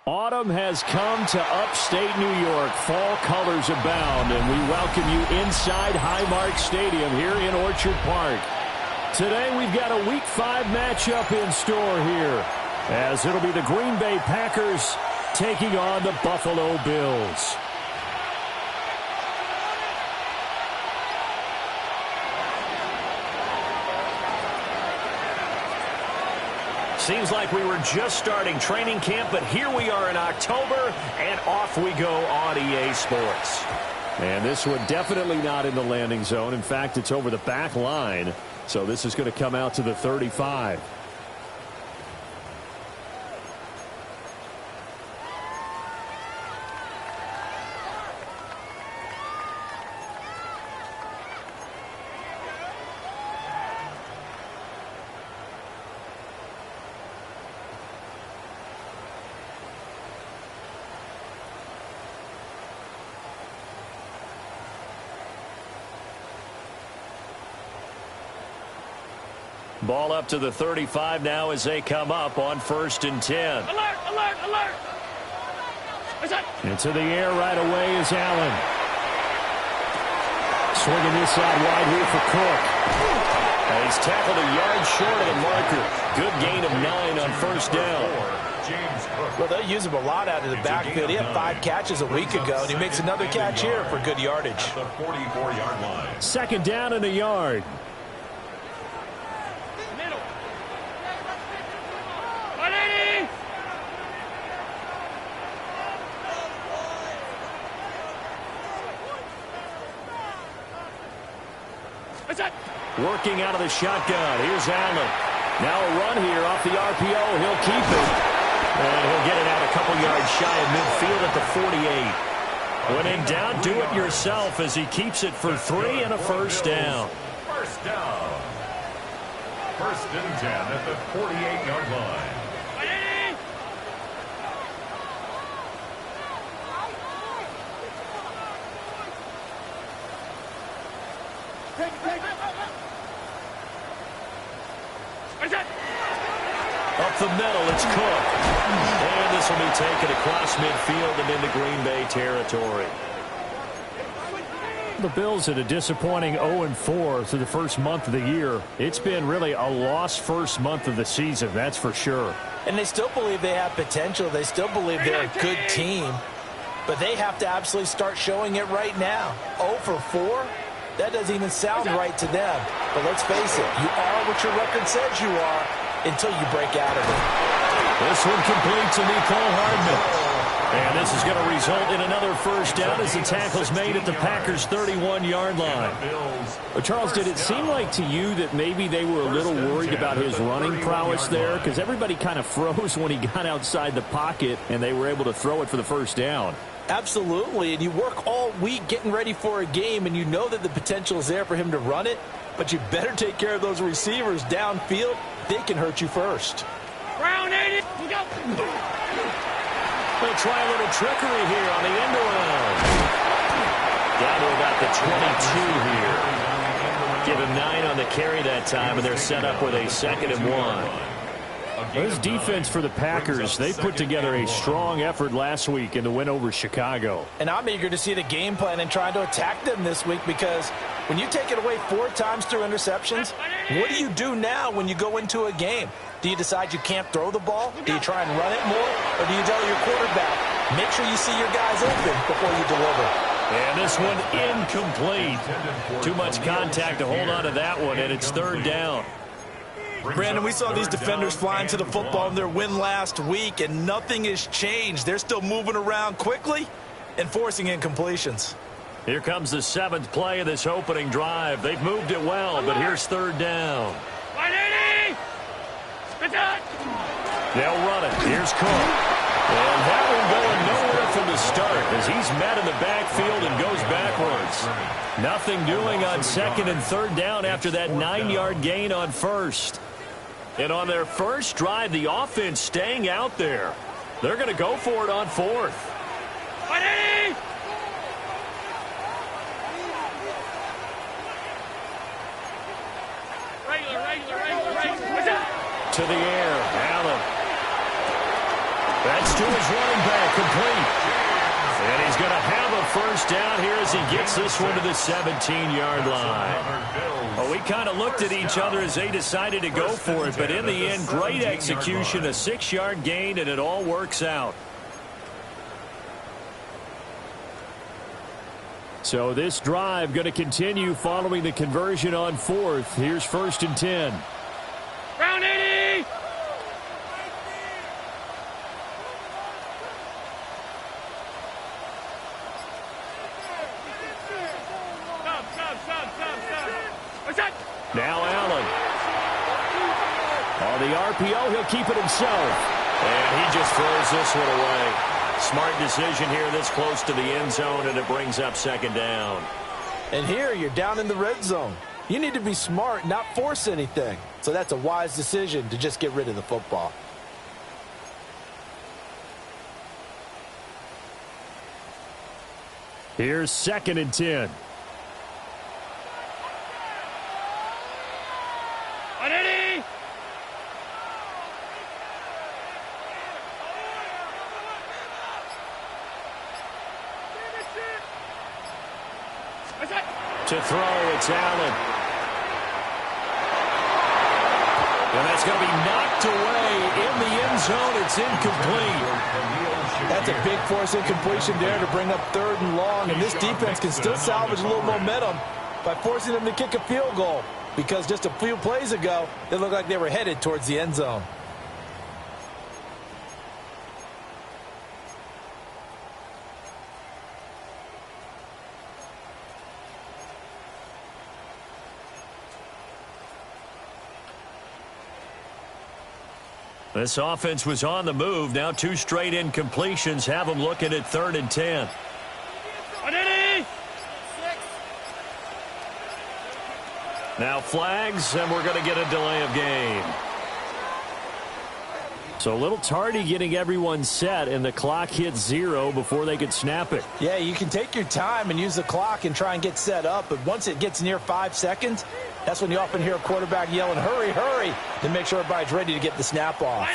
Autumn has come to upstate New York. Fall colors abound, and we welcome you inside Highmark Stadium here in Orchard Park. Today we've got a Week 5 matchup in store here, as it'll be the Green Bay Packers taking on the Buffalo Bills. Seems like we were just starting training camp, but here we are in October, and off we go on EA Sports. And this one definitely not in the landing zone. In fact, it's over the back line, so this is going to come out to the 35. Ball up to the 35 now as they come up on 1st and 10. Alert, alert, alert. Into the air right away is Allen. Swinging this side wide here for Cook. And he's tackled a yard short of the marker. Good gain of 9 on 1st down. Well, they use him a lot out of the backfield. He had 5 catches a week ago, and he makes another catch here for good yardage. The 44-yard line. 2nd down and a yard. Working out of the shotgun. Here's Allen. Now a run here off the RPO. He'll keep it. And he'll get it out a couple yards shy of midfield at the 48. When in doubt, do it yourself as he keeps it for 3 and a 1st down. First down. 1st and 10 at the 48-yard line. Up the middle, it's Cook. And this will be taken across midfield and into Green Bay territory. The Bills had a disappointing 0-4 through the first month of the year. It's been really a lost first month of the season, that's for sure. And they still believe they have potential. They still believe they're a good team. But they have to absolutely start showing it right now. 0-4? That doesn't even sound right to them. But let's face it, you are what your record says you are until you break out of it. This one complete to Nicole Hardman. And this is going to result in another 1st down as the tackle's made at the Packers' 31-yard line. But Charles, did it seem like to you that maybe they were a little worried about his running prowess there? Because everybody kind of froze when he got outside the pocket, and they were able to throw it for the 1st down. Absolutely, and you work all week getting ready for a game, and you know that the potential is there for him to run it, but you better take care of those receivers downfield. They can hurt you first. Round 80, go. They'll try a little trickery here on the end around. Down to about the 22 here. Give him 9 on the carry that time, and they're set up with a 2nd and 1. This defense for the Packers, they put together a strong effort last week in the win over Chicago. And I'm eager to see the game plan and trying to attack them this week, because when you take it away 4 times through interceptions, what do you do now when you go into a game? Do you decide you can't throw the ball? Do you try and run it more? Or do you tell your quarterback, make sure you see your guys open before you deliver? And this one incomplete. Too much contact to hold on to that one, and it's 3rd down. Brandon, we saw these defenders flying to the football in their win last week, and nothing has changed. They're still moving around quickly and forcing incompletions. Here comes the 7th play of this opening drive. They've moved it well, but here's 3rd down. 180! They'll run it. Here's Cook. And that one going nowhere from the start as he's met in the backfield and goes backwards. Nothing doing on 2nd and 3rd down after that 9-yard gain on 1st. And on their first drive, the offense staying out there. They're going to go for it on 4th. 180! Regular. To the air, Allen. That's to his running back, complete. And he's going to have a first down here as he gets this one to the 17-yard line. Well, we kind of looked at each other as they decided to go for it, but in the end, great execution, a 6-yard gain, and it all works out. So this drive going to continue following the conversion on 4th. Here's 1st and 10. Round 80! Now Allen. On the RPO, he'll keep it himself. And he just throws this one away. Smart decision here this close to the end zone, and it brings up 2nd down. And here you're down in the red zone. You need to be smart, not force anything. So that's a wise decision to just get rid of the football. Here's 2nd and 10. To throw, it's Allen. And that's going to be knocked away in the end zone. It's incomplete. That's a big force incompletion there to bring up 3rd and long. And this defense can still salvage a little momentum by forcing them to kick a field goal. Because just a few plays ago, it looked like they were headed towards the end zone. This offense was on the move. Now 2 straight incompletions have them looking at 3rd and 10. Now flags, and we're going to get a delay of game. So a little tardy getting everyone set, and the clock hits 0 before they could snap it. Yeah, you can take your time and use the clock and try and get set up, but once it gets near 5 seconds, that's when you often hear a quarterback yelling, hurry, hurry, to make sure everybody's ready to get the snap off.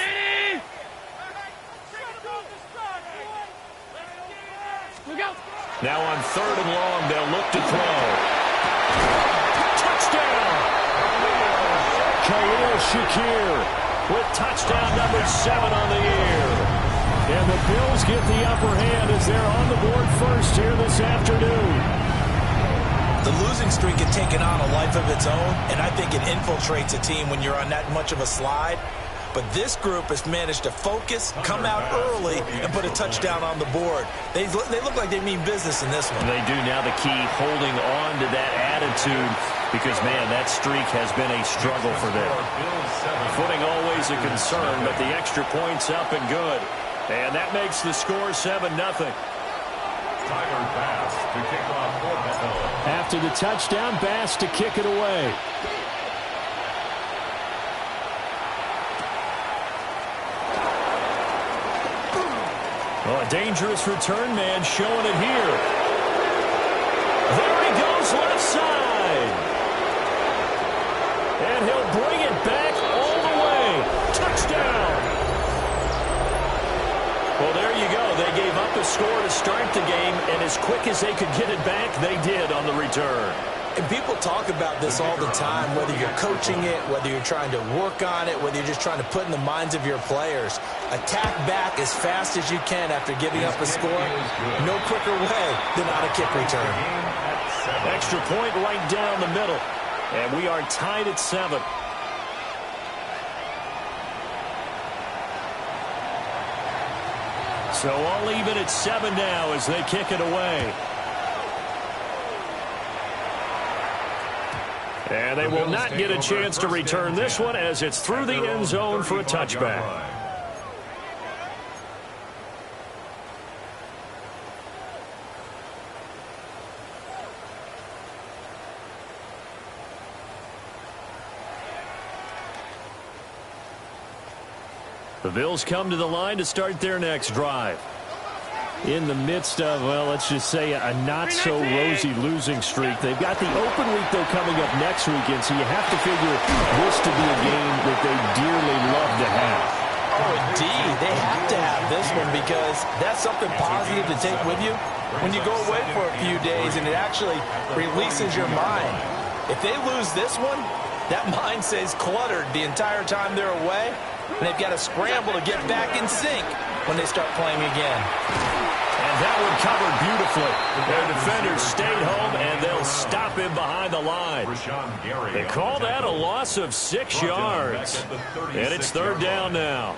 Now on 3rd and long, they'll look to throw. Touchdown! Khalil Shakir with touchdown number 7 on the year. And the Bills get the upper hand as they're on the board first here this afternoon. The losing streak had taken on a life of its own, and I think it infiltrates a team when you're on that much of a slide. But this group has managed to focus, come out early, and put a touchdown on the board. They look like they mean business in this one. They do. Now the key, holding on to that attitude, because, man, that streak has been a struggle for them. Footing always a concern, but the extra point's up and good. And that makes the score 7-0. Tyler Bass to kick off for Buffalo. After the touchdown, Bass to kick it away. Oh, a dangerous return man showing it here. There he goes left side. And he'll bring it back all the way. Touchdown. Well, there you go. They gave up a score to start the game, and as quick as they could get it back, they did on the return. And people talk about this all the time, whether you're coaching it, whether you're trying to work on it, whether you're just trying to put in the minds of your players. Attack back as fast as you can after giving up a score. No quicker way than on a kick return. Extra point right down the middle. And we are tied at 7. So all even at 7 now as they kick it away. And they will not get a chance to return this one as it's through the end zone for a touchback. The Bills come to the line to start their next drive. In the midst of, well, let's just say a not-so-rosy losing streak. They've got the open week, though, coming up next weekend, so you have to figure this to be a game that they dearly love to have. Oh, indeed. They have to have this one because that's something positive to take with you when you go away for a few days, and it actually releases your mind. If they lose this one, that mind stays cluttered the entire time they're away, and they've got to scramble to get back in sync when they start playing again. And that one covered beautifully. Their defenders stayed home, and they'll stop him behind the line. They call that a loss of 6 yards. And it's third down now.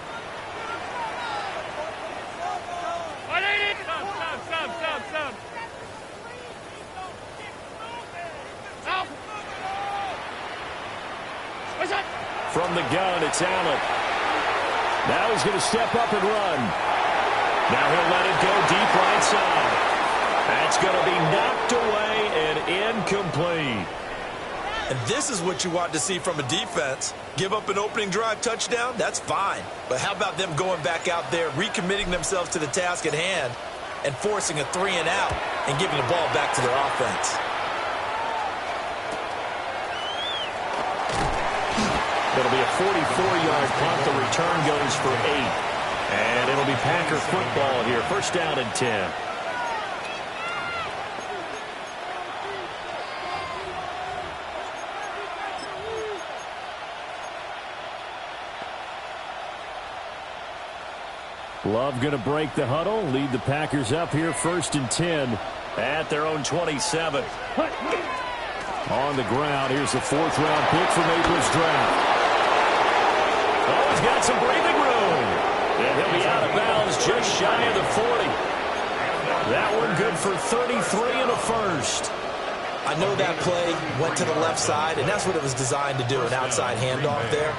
From the gun, it's Allen. Now he's going to step up and run. Now he'll let it go deep right side. That's going to be knocked away and incomplete. And this is what you want to see from a defense. Give up an opening drive touchdown, that's fine. But how about them going back out there, recommitting themselves to the task at hand, and forcing a 3-and-out and giving the ball back to their offense. It'll be a 44-yard punt. The return goes for 8. And it'll be Packer football here. First down and 10. Love going to break the huddle, lead the Packers up here first and 10 at their own 27. On the ground, here's the 4th-round pick from April's draft. Oh, he's got some breathing room. And he'll be out of bounds just shy of the 40. That one good for 33 and a first. I know that play went to the left side, and that's what it was designed to do, an outside handoff there.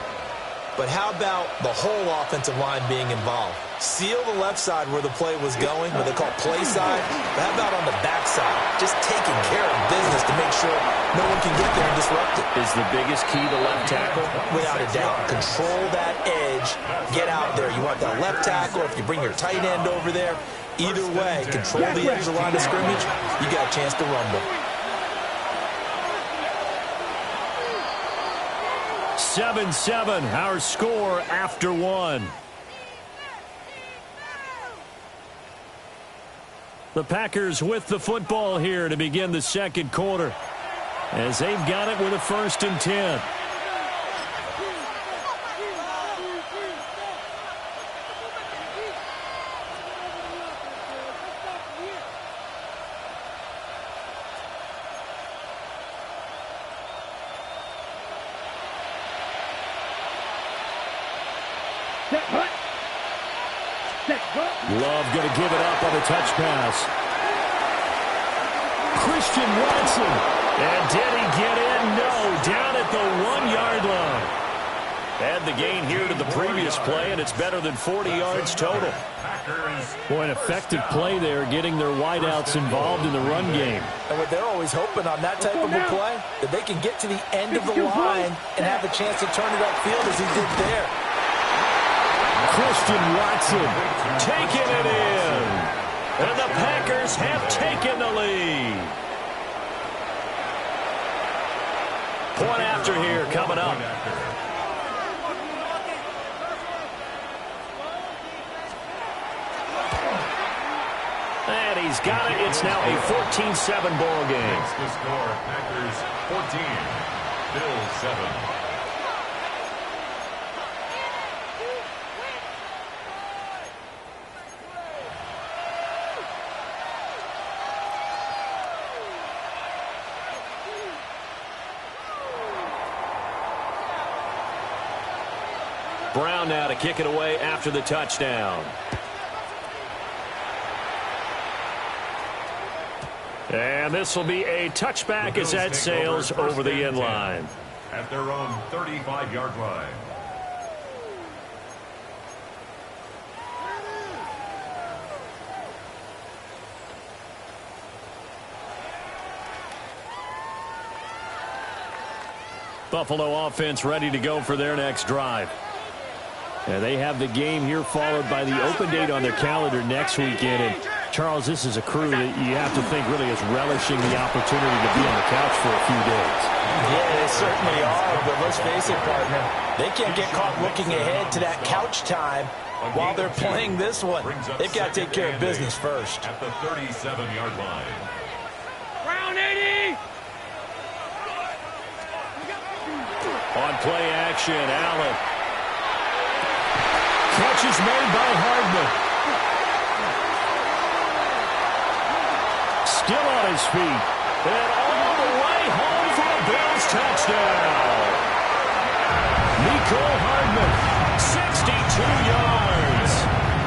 But how about the whole offensive line being involved? Seal the left side where the play was going, what they call play side. But how about on the back side? Just taking care of business to make sure no one can get there and disrupt it. Is the biggest key the left tackle? Without a doubt. Control that edge. Get out there. You want that left tackle. If you bring your tight end over there, either way, control the edge of the line of scrimmage, you got a chance to rumble. 7-7, our score after 1. The Packers with the football here to begin the second quarter, as they've got it with a 1st and 10. Love going to give it up on the touch pass. Christian Watson. And did he get in? No. Down at the 1-yard line. Add the gain here to the previous play, and it's better than 40 yards total. Boy, an effective play there, getting their wideouts involved in the run game. And what they're always hoping on that type of a play, that they can get to the end of the line and have a chance to turn it upfield as he did there. Christian Watson taking it in. And the Packers have taken the lead. Point after here coming up. And he's got it. It's now a 14-7 ball game. The score, Packers 14, Bills 7. Brown now to kick it away after the touchdown. And this will be a touchback as that sails over the end line. At their own 35-yard line. Buffalo offense ready to go for their next drive. And they have the game here followed by the open date on their calendar next weekend. And Charles, this is a crew that you have to think really is relishing the opportunity to be on the couch for a few days. Yeah, they certainly are, but let's face it, partner. They can't get caught looking ahead to that couch time while they're playing this one. They've got to take care of business first. At the 37-yard line. Round 80. On play action, Allen. Catch is made by Hardman. Still on his feet. And all the way home for a Bills touchdown. Nicole Hardman, 62 yards.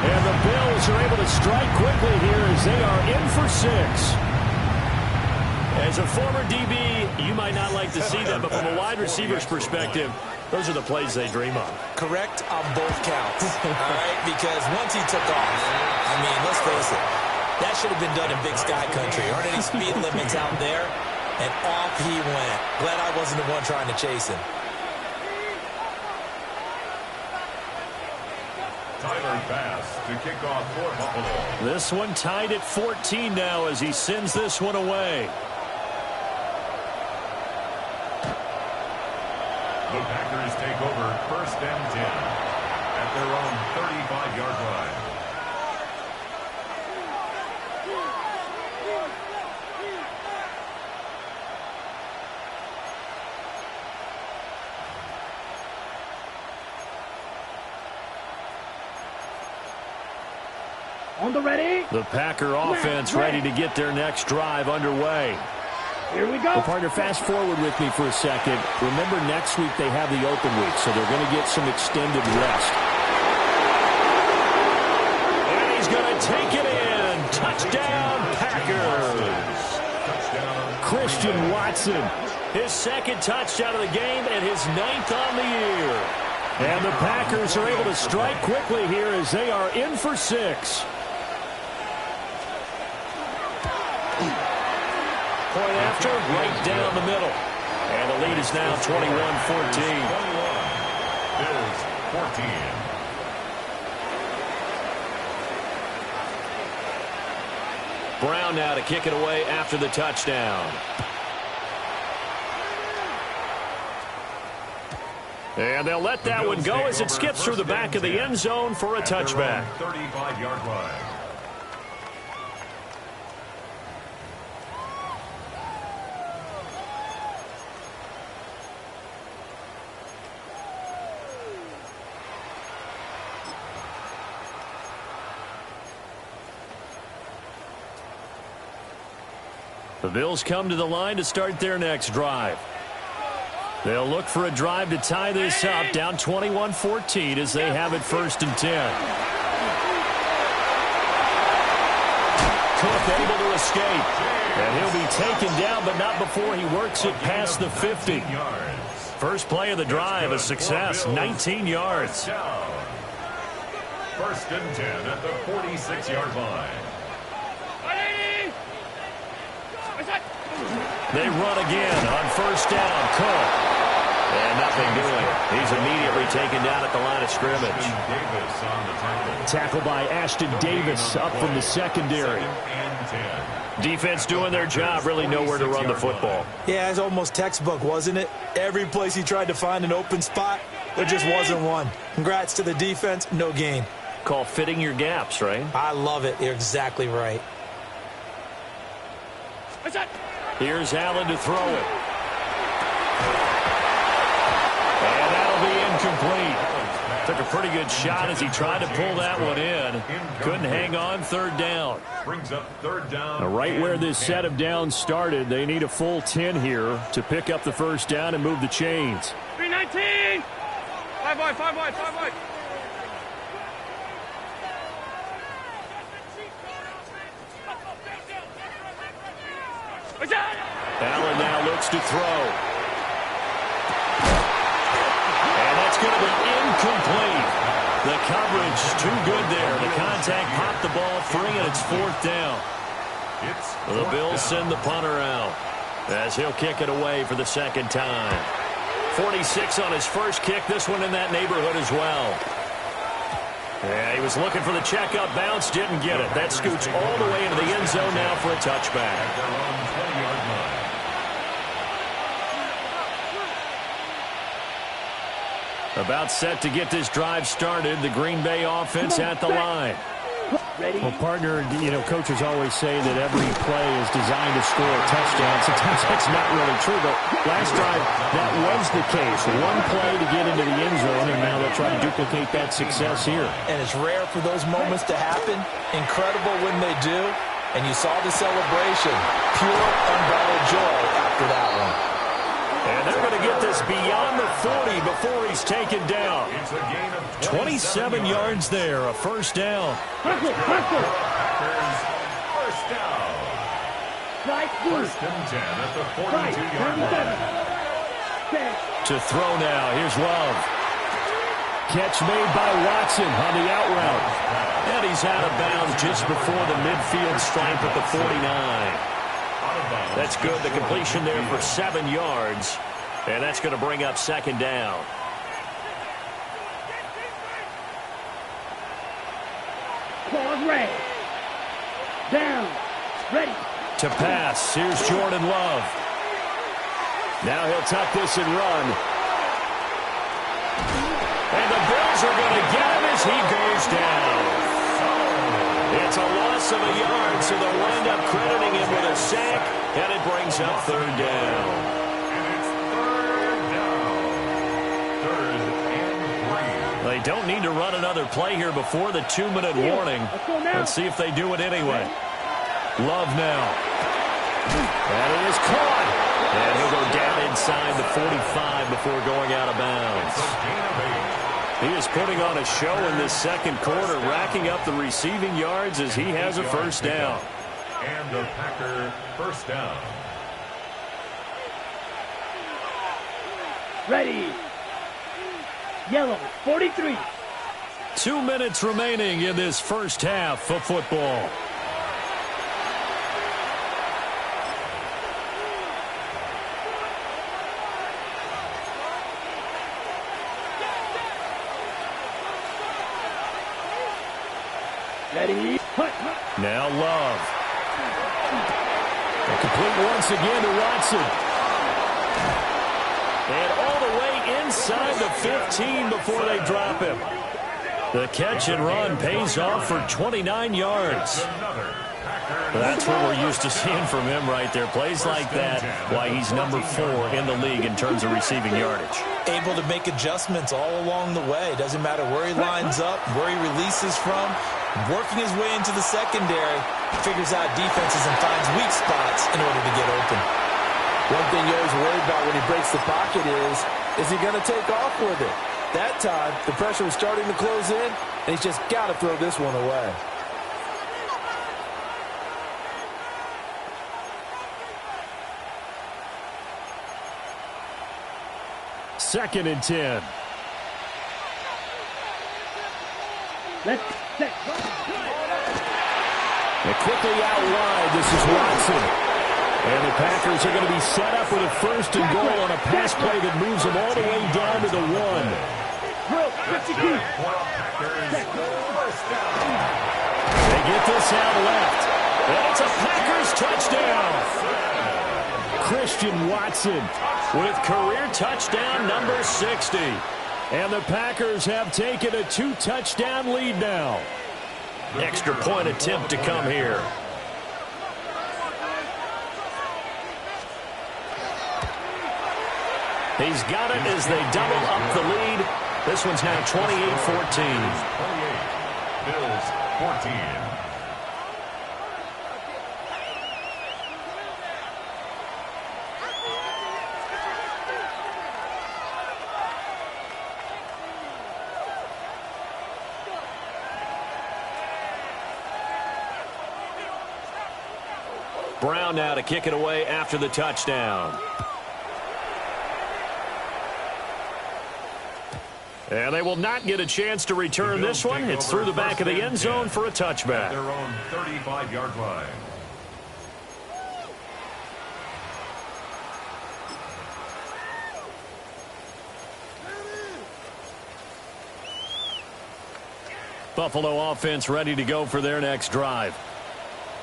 And the Bills are able to strike quickly here as they are in for 6. As a former DB, you might not like to see that, but from a wide receiver's perspective, those are the plays they dream of. Correct on both counts, all right? Because once he took off, I mean, let's face it, that should have been done in Big Sky Country. Aren't any speed limits out there? And off he went. Glad I wasn't the one trying to chase him. Tyler Bass to kick off for Buffalo. This one tied at 14 now as he sends this one away. The Packers take over 1st and 10 at their own 35-yard line. On the ready. The Packer offense ready to get their next drive underway. Here we go. Well, partner, fast forward with me for a second. Remember, next week they have the open week, so they're going to get some extended rest. And he's going to take it in. Touchdown, Packers. Christian Watson, his 2nd touchdown of the game and his 9th on the year. And the Packers are able to strike quickly here as they are in for 6. Point after, right down the middle. And the lead is now 21-14. 21. Bills 14. Brown now to kick it away after the touchdown. And they'll let that one go as it skips through the back of the end zone for a touchback. 35-yard line. The Bills come to the line to start their next drive. They'll look for a drive to tie this up, down 21-14 as they have it 1st and 10. Cook able to escape. And he'll be taken down, but not before he works it past the 50. First play of the drive, a success, 19 yards. 1st and 10 at the 46-yard line. They run again on 1st down. Cook. And nothing doing. He's immediately taken down at the line of scrimmage. Davis on the tackle. Tackle by Ashton Davis up from the secondary. 2nd and 10. Defense doing their job, really nowhere to run the football. Yeah, it's almost textbook, wasn't it? Every place he tried to find an open spot, there just wasn't one. Congrats to the defense, no gain. Call fitting your gaps, right? I love it. You're exactly right. What's that? Here's Allen to throw it. And that'll be incomplete. Took a pretty good shot as he tried to pull that one in. Couldn't hang on, 3rd down. Brings up 3rd down. Now, right where this set of downs started, they need a full 10 here to pick up the 1st down and move the chains. 319. 5 wide, 5 wide, 5 wide. What's that? Allen now looks to throw. And that's going to be incomplete. The coverage too good there. The contact popped the ball free, and it's 4th down. The Bills send the punter out as he'll kick it away for the 2nd time. 46 on his first kick. This one in that neighborhood as well. Yeah, he was looking for the checkup bounce, didn't get it. That scoots all the way into the end zone now for a touchback. About set to get this drive started. The Green Bay offense at the line. Well, partner, coaches always say that every play is designed to score a touchdown. Sometimes that's not really true, but last drive, that was the case. One play to get into the end zone, and now they'll try to duplicate that success here. And it's rare for those moments to happen. Incredible when they do. And you saw the celebration. Pure, unbridled joy after that one. And they're going to get this beyond the 40 before he's taken down. 27 yards there, a first down. First down. First and 10 at the 42-yard line. To throw now, here's Love. Catch made by Watson on the out route. And he's out of bounds just before the midfield stripe at the 49. That's good. The completion there for 7 yards. And that's going to bring up second down. Pause, ready. Down. Ready. To pass. Here's Jordan Love. Now he'll tuck this and run. And the Bills are going to get him as he goes down. It's a loss of a yard, so they'll wind up crediting him with a sack, and it brings up third down. And it's third down. Third and 3. They don't need to run another play here before the 2-minute warning. Let's see if they do it anyway. Love now. And it is caught. And he'll go down inside the 45 before going out of bounds. He is putting on a show in this second quarter, racking up the receiving yards as he has a first down. And the Packer first down. Ready. Yellow, 43. 2 minutes remaining in this first half of football. Ready. Now Love. And complete once again to Watson. And all the way inside the 15 before they drop him. The catch and run pays off for 29 yards. That's what we're used to seeing from him right there. Plays like that, why he's number 4 in the league in terms of receiving yardage. Able to make adjustments all along the way. Doesn't matter where he lines up, where he releases from. Working his way into the secondary, figures out defenses and finds weak spots in order to get open. One thing you always worry about when he breaks the pocket is he going to take off with it? That time, the pressure was starting to close in, and he's just got to throw this one away. Second and 10. Let's set. And quickly out wide, this is Watson. And the Packers are going to be set up with a first and goal on a pass play that moves them all the way down to the 1. They get this out left. And it's a Packers touchdown. Christian Watson with career touchdown number 60. And the Packers have taken a 2-touchdown lead now. Extra point attempt to come here. He's got it as they double up the lead. This one's now 28-14. 28. Bills 14. Brown now to kick it away after the touchdown. And they will not get a chance to return this one. It's through the back of the end zone for a touchback. Their own 35-yard line. Buffalo offense ready to go for their next drive.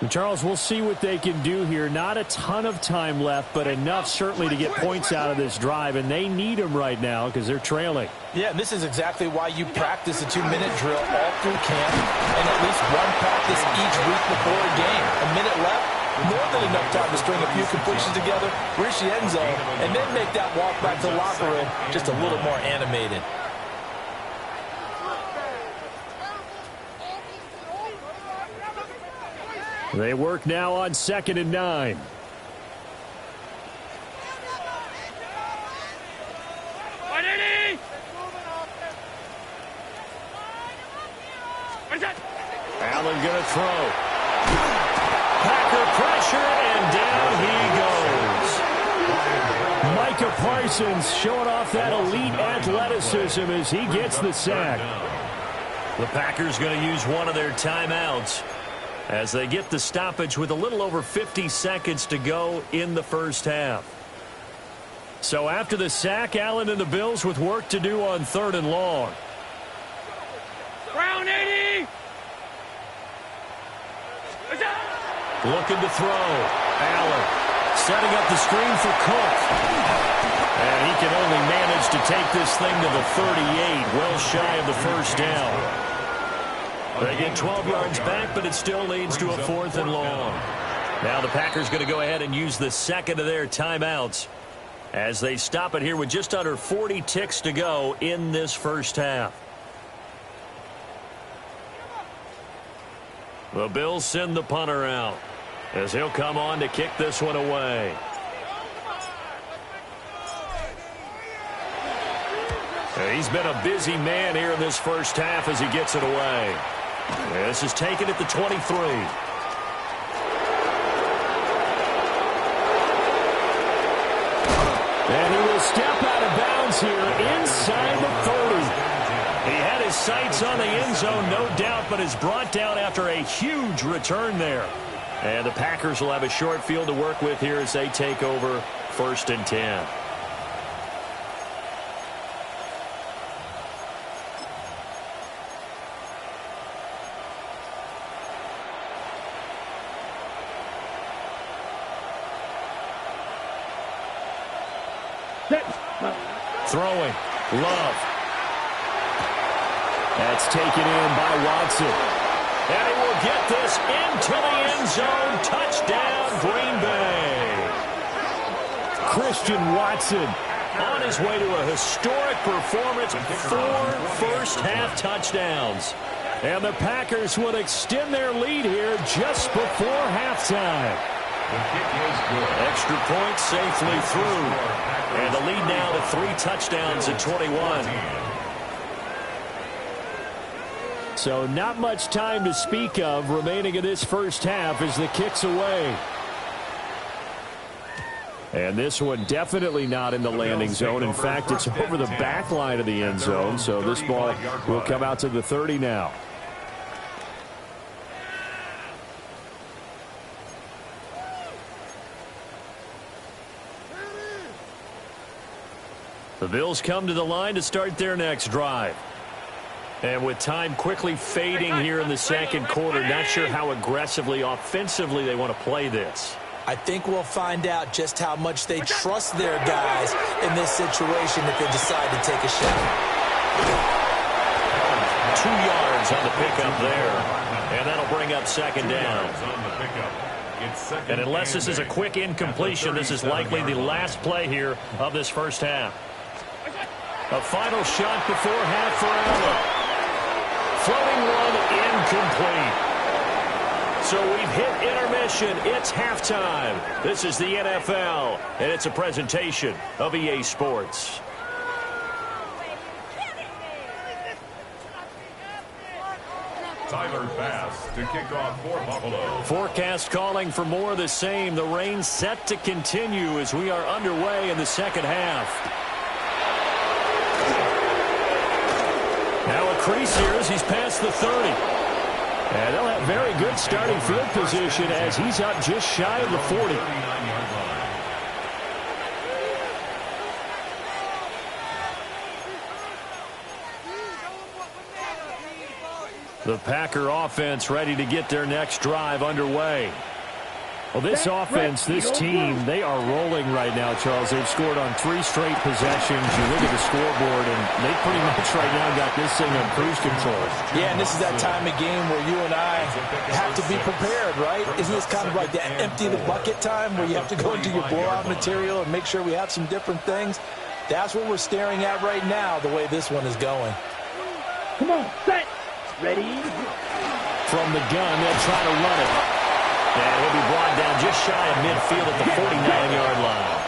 Charles, we'll see what they can do here. Not a ton of time left, but enough certainly to get points out of this drive, and they need them right now because they're trailing. Yeah, and this is exactly why you practice a 2-minute drill all through camp and at least one practice each week before a game. A minute left, more than enough time to string a few completions together, reach the end zone, and then make that walk back to the locker room just a little more animated. They work now on 2nd and 9. Allen going to throw. Packer pressure, and down he goes. Micah Parsons showing off that elite athleticism as he gets the sack. The Packers going to use one of their timeouts as they get the stoppage with a little over 50 seconds to go in the first half. So after the sack, Allen and the Bills with work to do on 3rd and long. Brown 80! Looking to throw. Allen setting up the screen for Cook. And he can only manage to take this thing to the 38, well shy of the first down. They get 12 yards back, but it still leads to a 4th and long. Now the Packers going to go ahead and use the second of their timeouts as they stop it here with just under 40 ticks to go in this first half. The Bills send the punter out as he'll come on to kick this one away. He's been a busy man here in this first half as he gets it away. This is taken at the 23. And he will step out of bounds here inside the 30. He had his sights on the end zone, no doubt, but is brought down after a huge return there. And the Packers will have a short field to work with here as they take over 1st and 10. Throwing. Love. That's taken in by Watson. And he will get this into the end zone. Touchdown, Green Bay. Christian Watson on his way to a historic performance. 4 first-half touchdowns. And the Packers will extend their lead here just before halftime. Extra point safely through. And the lead now to 3 touchdowns at 21. So not much time to speak of remaining in this first half as the kick's away. And this one definitely not in the landing zone. In fact, it's over the back line of the end zone. So this ball will come out to the 30 now. The Bills come to the line to start their next drive. And with time quickly fading here in the second quarter, not sure how aggressively, offensively they want to play this. I think we'll find out just how much they trust their guys in this situation if they decide to take a shot. 2 yards on the pickup there. And that'll bring up 2nd down. And unless this is a quick incompletion, this is likely the last play here of this first half. A final shot before half for Allen. Floating one incomplete. So we've hit intermission. It's halftime. This is the NFL, and it's a presentation of EA Sports. Tyler Bass to kick off for Buffalo. Forecast calling for more of the same. The rain set to continue as we are underway in the second half. Now a crease here as he's past the 30. And they'll have very good starting field position as he's up just shy of the 40. The Packer offense ready to get their next drive underway. Well, this offense, this team, they are rolling right now, Charles. They've scored on 3 straight possessions. You look at the scoreboard, and they pretty much right now got this thing on cruise control. Yeah, and this is that time of game where you and I have to be prepared, right? Isn't this kind of like that empty the bucket time where you have to go into your blowout material and make sure we have some different things? That's what we're staring at right now, the way this one is going. Come on, set, ready. From the gun, they'll try to run it. And he'll be brought down just shy of midfield at the 49-yard line.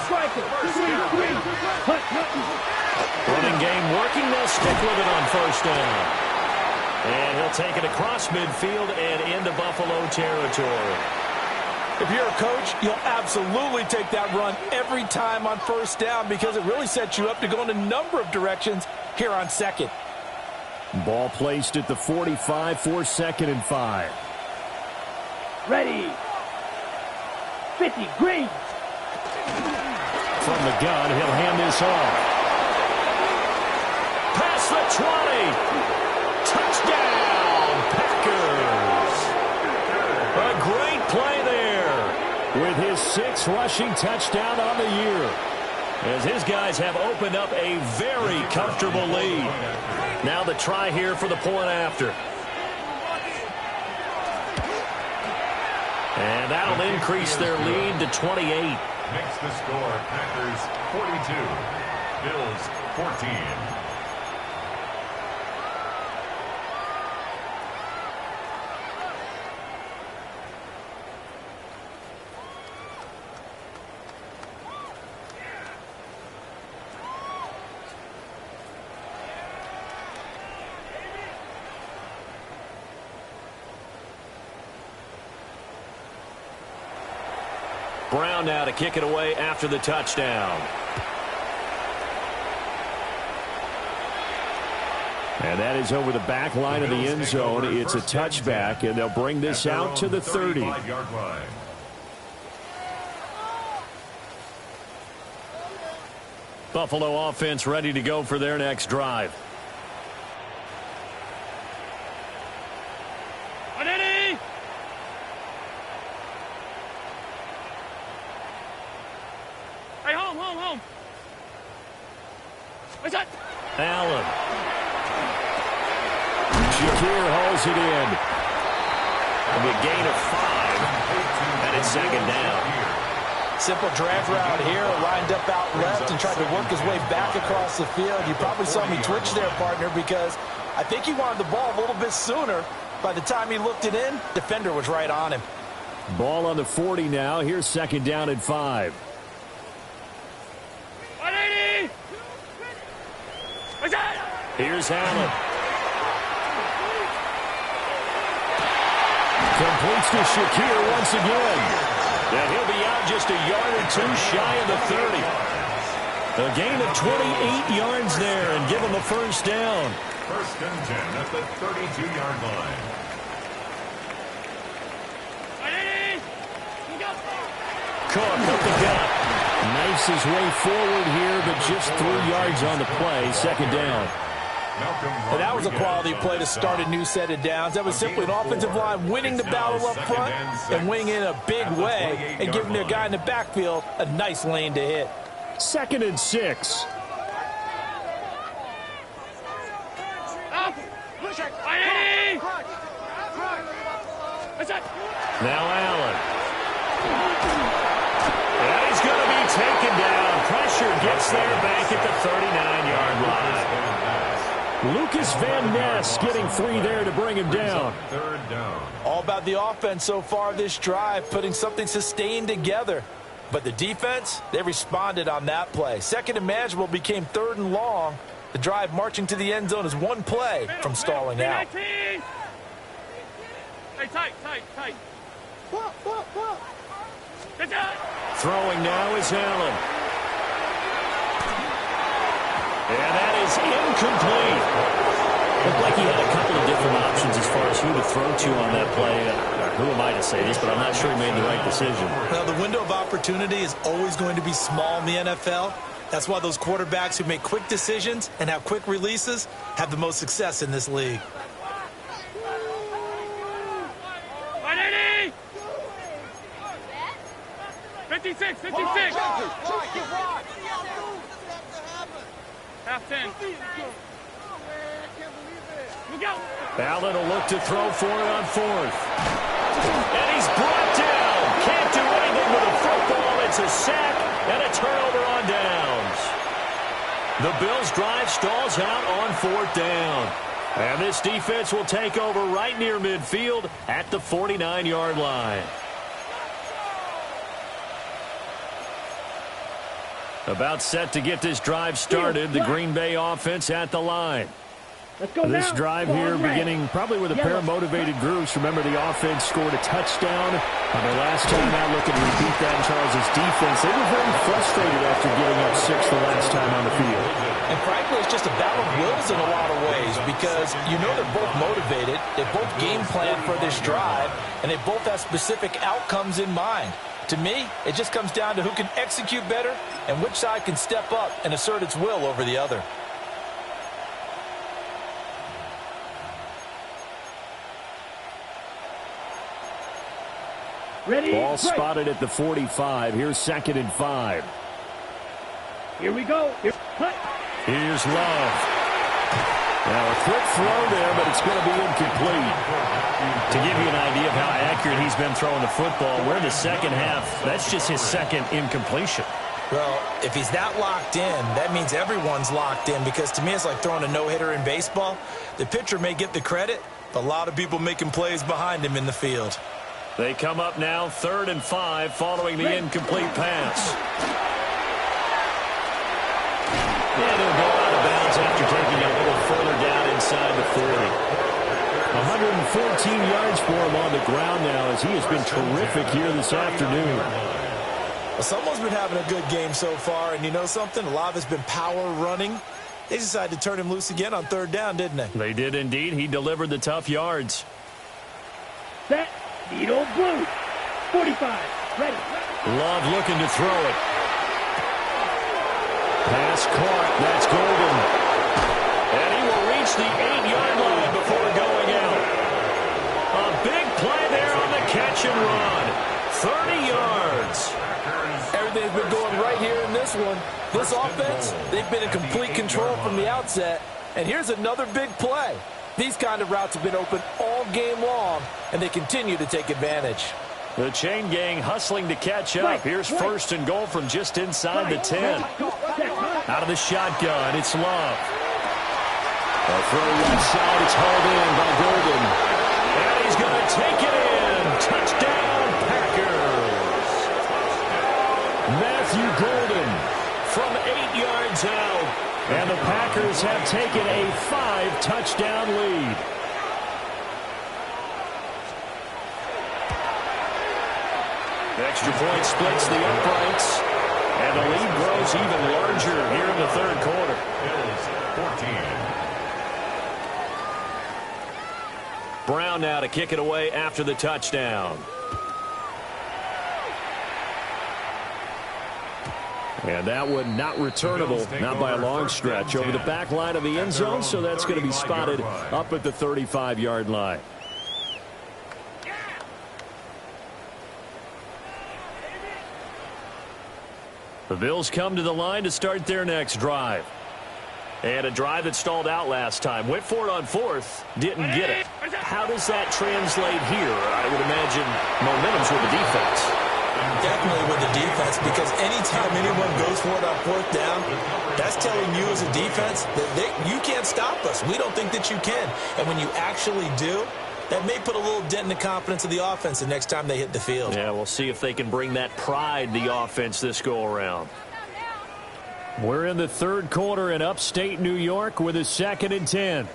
Striker, 3-3. Running game working. They'll stick with it on first down. And he'll take it across midfield and into Buffalo territory. If you're a coach, you'll absolutely take that run every time on first down because it really sets you up to go in a number of directions here on second. Ball placed at the 45 for 2nd and 5. Ready. 50, green. From the gun, he'll hand this off. Past the 20. Touchdown, Packers. A great play there. With his 6th rushing touchdown on the year. As his guys have opened up a very comfortable lead. Now the try here for the point after. And that'll increase their lead to 28. Makes the score Packers 42, Bills 14. Brown now to kick it away after the touchdown. And that is over the back line of the end zone. It's a touchback, and they'll bring this out to the 30. Buffalo offense ready to go for their next drive. Allen. Shakir hauls it in. A gain of 5. And it's 2nd down. Simple drag route here, lined up out left and tried to work his way back across the field. You probably saw me twitch there, partner, because I think he wanted the ball a little bit sooner. By the time he looked it in, defender was right on him. Ball on the 40 now. Here's 2nd down and 5. Here's Allen. Completes to Shakir once again. And he'll be out just a yard or 2 shy of the 30. A gain of 28 yards there and give him a first down. 1st and 10 at the 32-yard line. Cook up the gut. Knifes his way forward here, but just 3 yards on the play. 2nd down. And that was a quality play to start a new set of downs. That was simply an offensive line winning the battle up front and winning in a big way and giving their guy in the backfield a nice lane to hit. 2nd and 6. Now Allen. And he's going to be taken down. Pressure gets there back at the 39-yard line. Lucas Van Ness getting 3 there to bring him down. 3rd down. All about the offense so far this drive, putting something sustained together. But the defense, they responded on that play. 2nd and manageable became 3rd and long. The drive marching to the end zone is 1 play from stalling out. Hey, tight. Throwing now is Allen. And that is incomplete. Looked like he had a couple of different options as far as who to throw to on that play. Who am I to say this, but I'm not sure he made the right decision. Well, the window of opportunity is always going to be small in the NFL. That's why those quarterbacks who make quick decisions and have quick releases have the most success in this league. 56, 56. Half 10. Look out. Allen will look to throw for it on fourth. And he's brought down. Can't do anything with a football. It's a sack and a turnover on downs. The Bills' drive stalls out on fourth down. And this defense will take over right near midfield at the 49-yard line. About set to get this drive started. The Green Bay offense at the line. This drive here beginning probably with a pair of motivated groups. Remember, the offense scored a touchdown on their last time out. Looking to repeat that in Charles' defense. They were very frustrated after giving up 6 the last time on the field. And frankly, it's just a battle of wills in a lot of ways because you know they're both motivated. They both game plan for this drive, and they both have specific outcomes in mind. To me, it just comes down to who can execute better and which side can step up and assert its will over the other. Ready? Ball Strike. spotted at the 45. Here's 2nd and 5. Here we go. Here's Love. Now a quick throw there, but it's going to be incomplete. To give you an idea of how accurate he's been throwing the football, we're in the second half. That's just his second incompletion. Well, if he's that locked in, that means everyone's locked in because to me it's like throwing a no-hitter in baseball. The pitcher may get the credit, but a lot of people making plays behind him in the field. They come up now 3rd and 5 following the incomplete pass. And he'll go out of bounds after taking a little further down inside the 40. 114 yards for him on the ground now as he has been terrific here this afternoon. Well, someone's been having a good game so far, and you know something? A lot of it's been power running. They decided to turn him loose again on 3rd down, didn't they? They did indeed. He delivered the tough yards. Set. Needle blue. 45. Ready. Love looking to throw it. Pass caught. That's Golden. And he will reach the 8-yard line before going out. A big play there on the catch and run. 30 yards. Everything's been going right here in this one. This offense, they've been in complete control from the outset. And here's another big play. These kind of routes have been open all game long, and they continue to take advantage. The chain gang hustling to catch up. Here's 1st and goal from just inside the 10. Out of the shotgun, it's Love. A throw left side. It's hauled in by Golden. And he's going to take it in. Touchdown, Packers. Matthew Golden From 8 yards out. And the Packers have taken a 5-touchdown lead. Extra point splits the uprights. And the lead grows even larger here in the 3rd quarter. Bills 14. Brown now to kick it away after the touchdown. And that one not returnable, not by a long stretch, over the back line of the end zone, so that's going to be spotted up at the 35-yard line. The Bills come to the line to start their next drive. And a drive that stalled out last time. Went for it on 4th, didn't get it. How does that translate here? I would imagine momentum's with the defense. Definitely with the defense, because anytime anyone goes for it on 4th down, that's telling you as a defense that you can't stop us. We don't think that you can. And when you actually do, that may put a little dent in the confidence of the offense the next time they hit the field. Yeah, we'll see if they can bring that pride, the offense, this go-around. We're in the 3rd quarter in upstate New York with a 2nd and 10.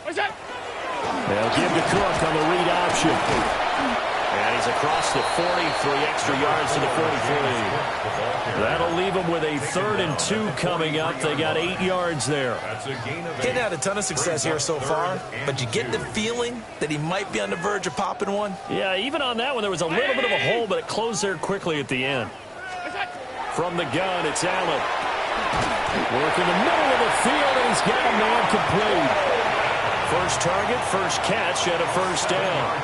What's that? They'll give to Cook on the read option. And he's across the 40, 3 extra yards to the 43. That'll leave them with a 3rd and 2 coming up. They got 8 yards there. He's had a ton of success here so far, but you get the feeling that he might be on the verge of popping one. Yeah, even on that one, there was a little bit of a hole, but it closed there quickly at the end. From the gun, it's Allen. Work in the middle of the field, and he's got a man complete. First target, first catch, and a first down.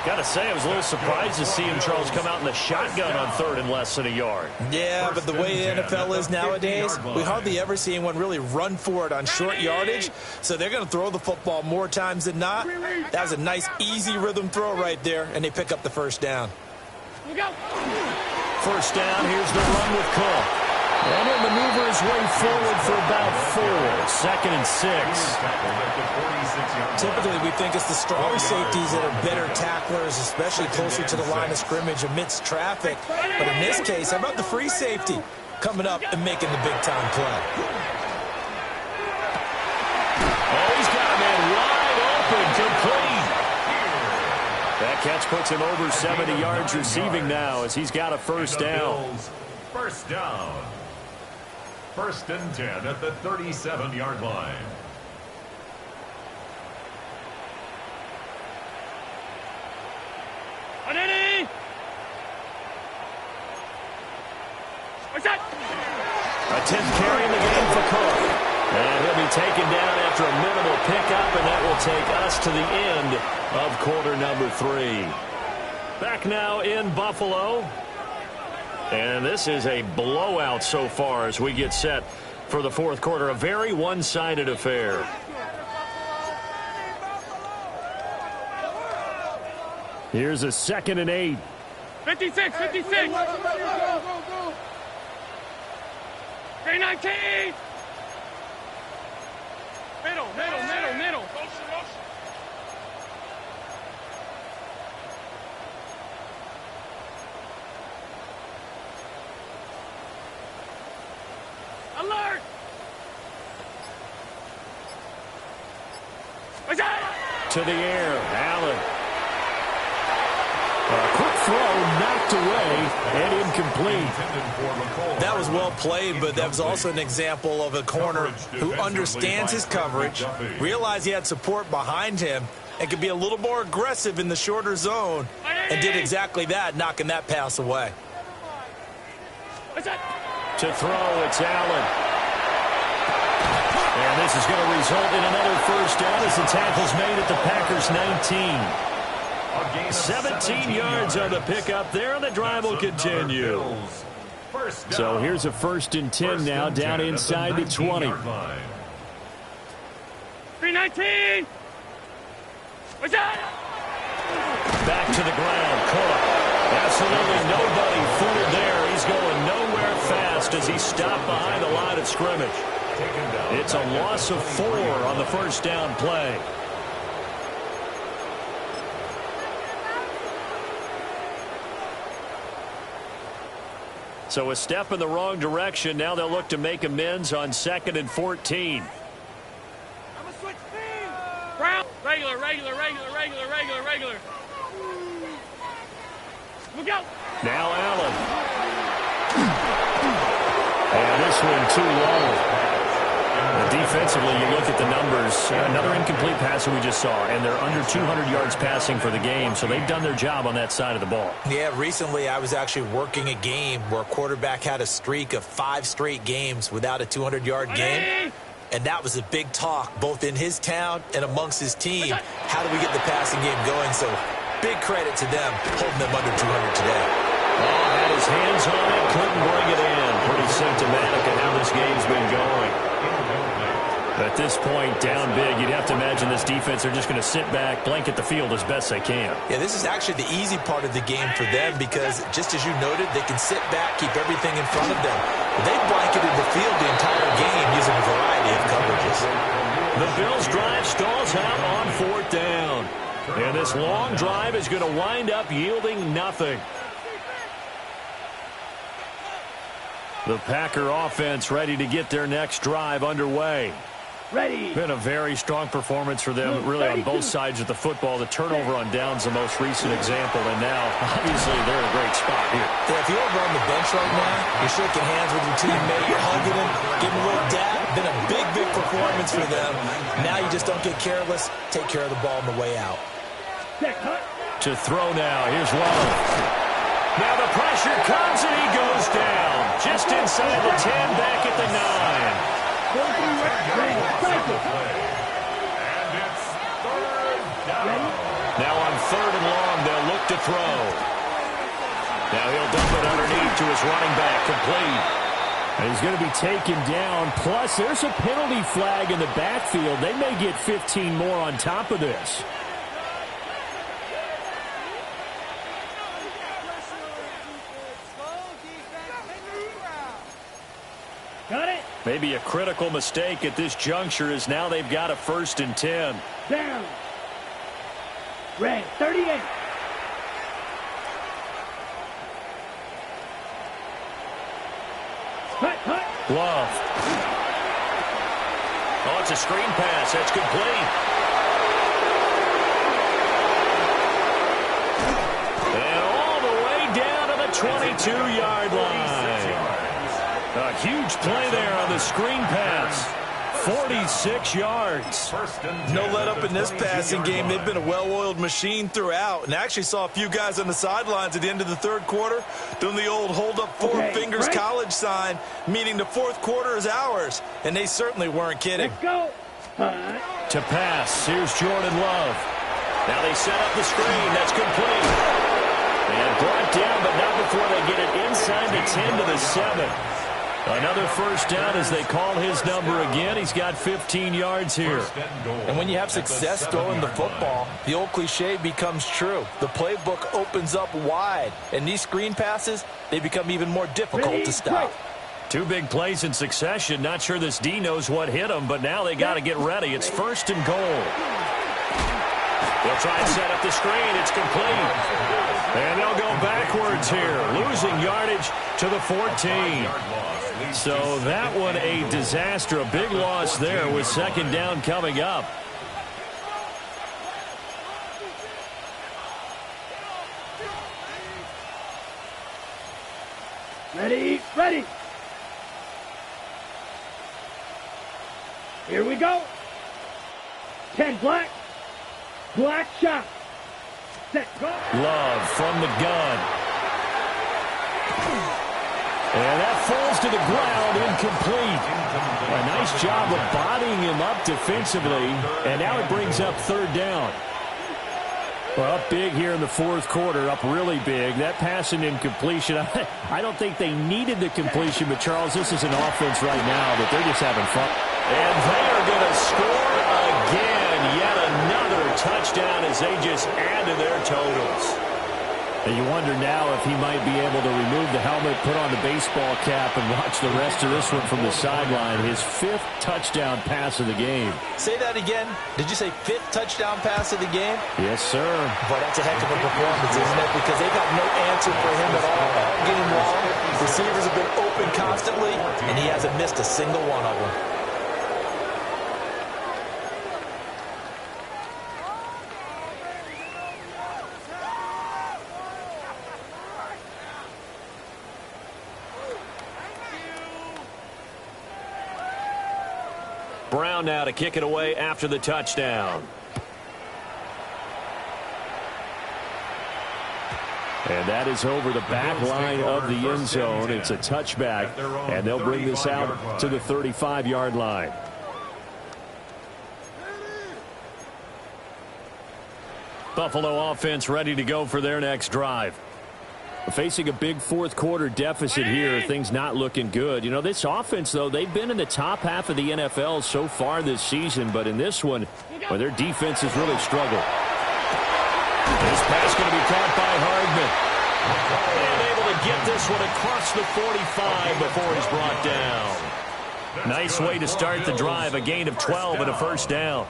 Got to say, I was a little surprised to see him, Charles, come out in the shotgun on 3rd and less than a yard. Yeah, but the way the NFL is nowadays, we hardly ever see anyone really run for it on short yardage, so they're going to throw the football more times than not. That was a nice, easy rhythm throw right there, and they pick up the first down. First down, here's the run with Cook. And he'll maneuver his way forward for about 4. 2nd and 6. Typically, we think it's the strong safeties that are better tacklers, especially closer to the line of scrimmage amidst traffic. But in this case, how about the free safety coming up and making the big-time play? Oh, he's got a man wide open, complete. That catch puts him over 70 yards receiving now as he's got a first down. First down. 1st and 10 at the 37-yard line. Ready? What's that? A 10th carry in the game for Cook. And he'll be taken down after a minimal pickup, and that will take us to the end of quarter number 3. Back now in Buffalo. And this is a blowout so far as we get set for the 4th quarter. A very one-sided affair. Here's a 2nd and 8. 56, 56. 319. Middle. Alert! What's that? To the air, Allen. A quick throw, knocked away, and incomplete. That was well played, but that was also an example of a corner who understands his coverage, realized he had support behind him, and could be a little more aggressive in the shorter zone, and did exactly that, knocking that pass away. What's that? To throw, it's Allen. And this is going to result in another first down as the tackle's made at the Packers' 19. 17 yards on the pickup there, and the drive will continue. So here's a 1st and 10 now, down inside the 20. 319. What's that? Back to the ground, Cook. Absolutely nobody fooled there. He's going nowhere fast as he stopped behind the line of scrimmage. It's a loss of 4 on the first down play. So a step in the wrong direction. Now they'll look to make amends on 2nd and 14. I'm gonna switch speed. Brown. Regular. Look out. Now Allen. And this one too low. Defensively, you look at the numbers. Another incomplete pass that we just saw, and they're under 200 yards passing for the game, so they've done their job on that side of the ball. Yeah, recently I was actually working a game where a quarterback had a streak of 5 straight games without a 200-yard game. And that was a big talk, both in his town and amongst his team. How do we get the passing game going? So big credit to them holding them under 200 today. Oh, had his hands on it, couldn't bring it in. Pretty symptomatic of how this game's been going. At this point, down big, you'd have to imagine this defense, they're just going to sit back, blanket the field as best they can. Yeah, this is actually the easy part of the game for them because, just as you noted, they can sit back, keep everything in front of them. They blanketed the field the entire game using a variety of coverages. The Bills' drive stalls out on 4th down. And this long drive is going to wind up yielding nothing. The Packer offense ready to get their next drive underway. Ready. Been a very strong performance for them, really on both sides of the football. The turnover on downs, the most recent example, and now, obviously, they're in a great spot here. Yeah, if you're over on the bench right now, you're shaking hands with your teammate, you're hugging him, giving a little dab. Been a big, big performance for them. Now you just don't get careless. Take care of the ball on the way out. To throw now, here's Love. Now the pressure comes, and he goes down. Just inside the 10, back at the 9. And it's third down. Now on 3rd and long, they'll look to throw. Now he'll dump it underneath to his running back, complete. And he's going to be taken down. Plus, there's a penalty flag in the backfield. They may get 15 more on top of this. Got it. Maybe a critical mistake at this juncture is now they've got a 1st and 10. Down. Red, 38. Hut. Love. Oh, it's a screen pass. That's complete. And all the way down to the 22-yard line. A huge play there on the screen pass. 46 yards. No let up in this passing game. They've been a well-oiled machine throughout. And I actually saw a few guys on the sidelines at the end of the 3rd quarter doing the old hold up 4 fingers college sign, meaning the 4th quarter is ours. And they certainly weren't kidding. Let's go. To pass, here's Jordan Love. Now they set up the screen. That's complete. And brought down, but not before they get it inside the 10 to the 7. Another 1st down as they call his number again. He's got 15 yards here. And when you have success throwing the football, the old cliche becomes true. The playbook opens up wide. And these screen passes, they become even more difficult to stop. 2 big plays in succession. Not sure this D knows what hit him, but now they got to get ready. It's 1st and goal. They'll try and set up the screen. It's complete. And they'll go backwards here, losing yardage to the 14. So that one a disaster, a big loss there with 2nd down coming up. Ready. Here we go. 10 black shot. Set, go. Love from the gun. And that falls to the ground, incomplete. A nice job of bodying him up defensively, and now it brings up 3rd down. Well, up big here in the 4th quarter, up really big. That pass and incompletion, I don't think they needed the completion, but Charles, this is an offense right now that they're just having fun. And they are going to score again. Yet another touchdown as they just add to their totals. And you wonder now if he might be able to remove the helmet, put on the baseball cap, and watch the rest of this one from the sideline. His 5th touchdown pass of the game. Say that again. Did you say 5th touchdown pass of the game? Yes, sir. Boy, that's a heck of a performance, isn't it? Because they've got no answer for him at all game long. Receivers have been open constantly, and he hasn't missed a single one of them. Brown now to kick it away after the touchdown. And that is over the back line of the end zone. It's a touchback, and they'll bring this out to the 35-yard line. Buffalo offense ready to go for their next drive. Facing a big 4th quarter deficit here, things not looking good. You know, this offense, though, they've been in the top half of the NFL so far this season, but in this one, well, their defense has really struggled. This pass going to be caught by Hardman. And able to get this one across the 45 before he's brought down. Nice way to start the drive, a gain of 12 and a 1st down.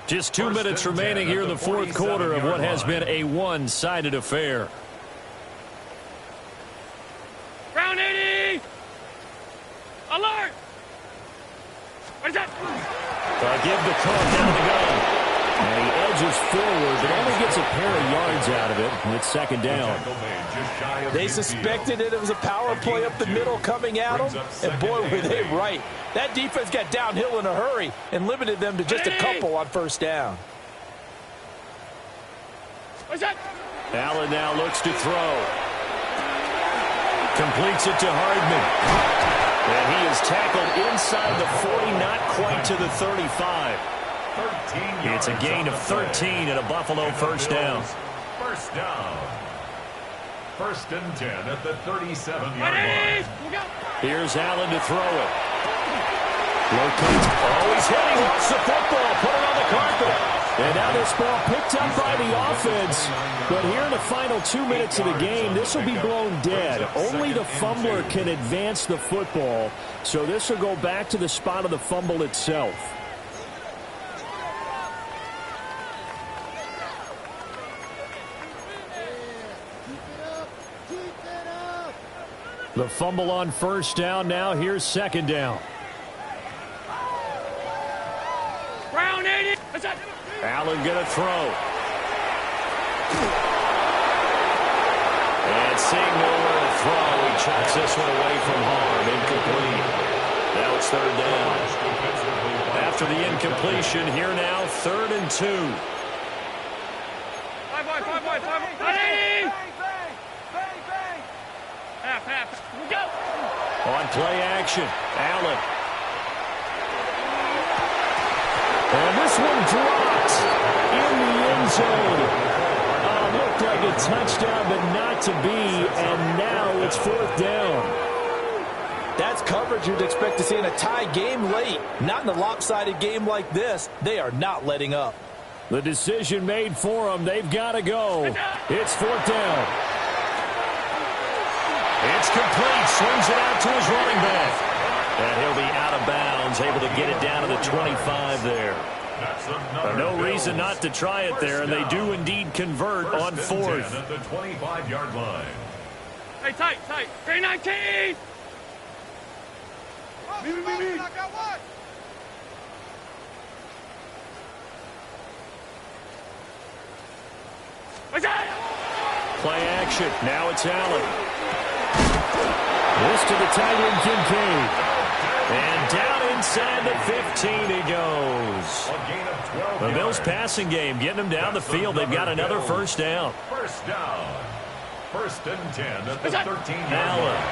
Just 2 minutes remaining here in the 4th quarter of what has been a one-sided affair. Ground 80! Alert! What is that? Give the call down the go. And he edges forward, but only gets a pair of yards out of it. And it's second down. They suspected it was a power play up the middle coming at them. And boy, were they right. That defense got downhill in a hurry and limited them to just a couple on first down. Allen now looks to throw. Completes it to Hardman. And he is tackled inside the 40, not quite to the 35. It's a gain of 13 and a Buffalo first down. First down. First and 10 at the 37-yard line. Here's Allen to throw it. Locates. Oh, he's hitting. Lost the football. Put it on the carpet. And now this ball picked up by the offense. But here in the final 2 minutes of the game, this will be blown dead. Only the fumbler can advance the football. So this will go back to the spot of the fumble itself. The fumble on first down. Now here's second down. Brown 80. Allen gonna throw. And seeing nowhere to throw, he chucks this one away from harm. Incomplete. Now it's third down. After the incompletion, here now, 3rd and 2. 5 wide, 5 wide, 5 wide. 80. Half. Go. On play action, Allen. And this one dropped in the end zone. Looked like a touchdown, but not to be. And now it's 4th down. That's coverage you'd expect to see in a tie game late. Not in a lopsided game like this. They are not letting up. The decision made for them. They've got to go. It's 4th down. It's complete. Swings it out to his running back. And he'll be out of bounds, able to get it down to the 25 there. No reason not to try it there, and they do indeed convert on 4th. At the 25-yard line. Hey, tight. 319. Play action. Now it's Allen. This to the tight end, Kincaid. And down inside the 15 he goes. The Bills passing game, getting them down the field. They've got another first down. First down. 1st and 10 at the 13-yard Allen. line.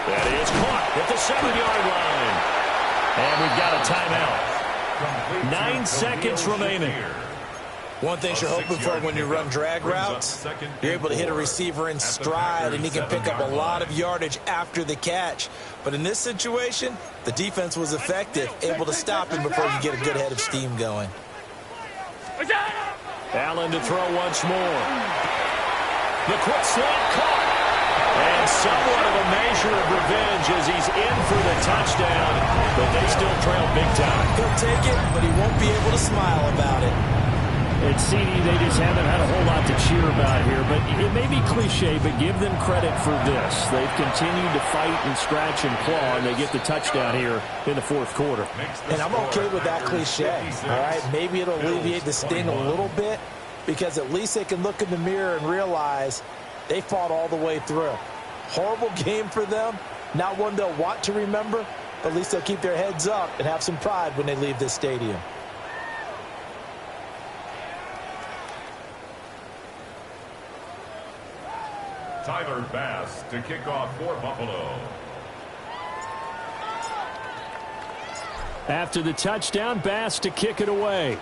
That is caught at the 7-yard line. And we've got a timeout. 9 seconds remaining. One thing you're hoping for when you run drag routes, you're able to hit a receiver in stride, and he can pick up a lot of yardage after the catch. But in this situation, the defense was effective, able to stop him before you get a good head of steam going. Allen to throw once more. The quick slant caught. And somewhat of a measure of revenge as he's in for the touchdown. But they still trail big time. He'll take it, but he won't be able to smile about it. And CD, they just haven't had a whole lot to cheer about here. But it may be cliche, but give them credit for this. They've continued to fight and scratch and claw, and they get the touchdown here in the 4th quarter. And I'm okay with that cliche, all right? Maybe it'll alleviate the sting a little bit, because at least they can look in the mirror and realize they fought all the way through. Horrible game for them, not one they'll want to remember, but at least they'll keep their heads up and have some pride when they leave this stadium. Tyler Bass to kick off for Buffalo. After the touchdown, Bass to kick it away.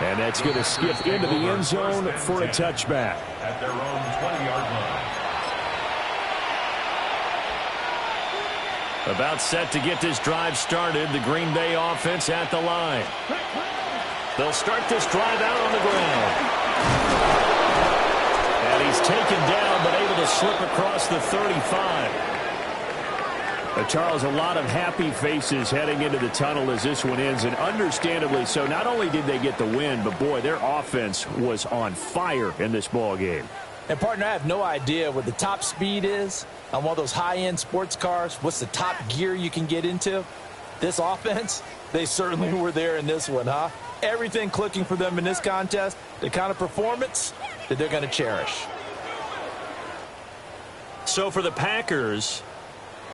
And that's going to skip into the end zone for a touchback. At their own 20-yard line. About set to get this drive started. The Green Bay offense at the line. They'll start this drive out on the ground. And he's taken down, but able to slip across the 35. Charles, a lot of happy faces heading into the tunnel as this one ends, and understandably so. Not only did they get the win, but boy, their offense was on fire in this ball game. And, partner, I have no idea what the top speed is on one of those high-end sports cars. What's the top gear you can get into? This offense, they certainly were there in this one, huh? Everything clicking for them in this contest, the kind of performance that they're going to cherish. So for the Packers,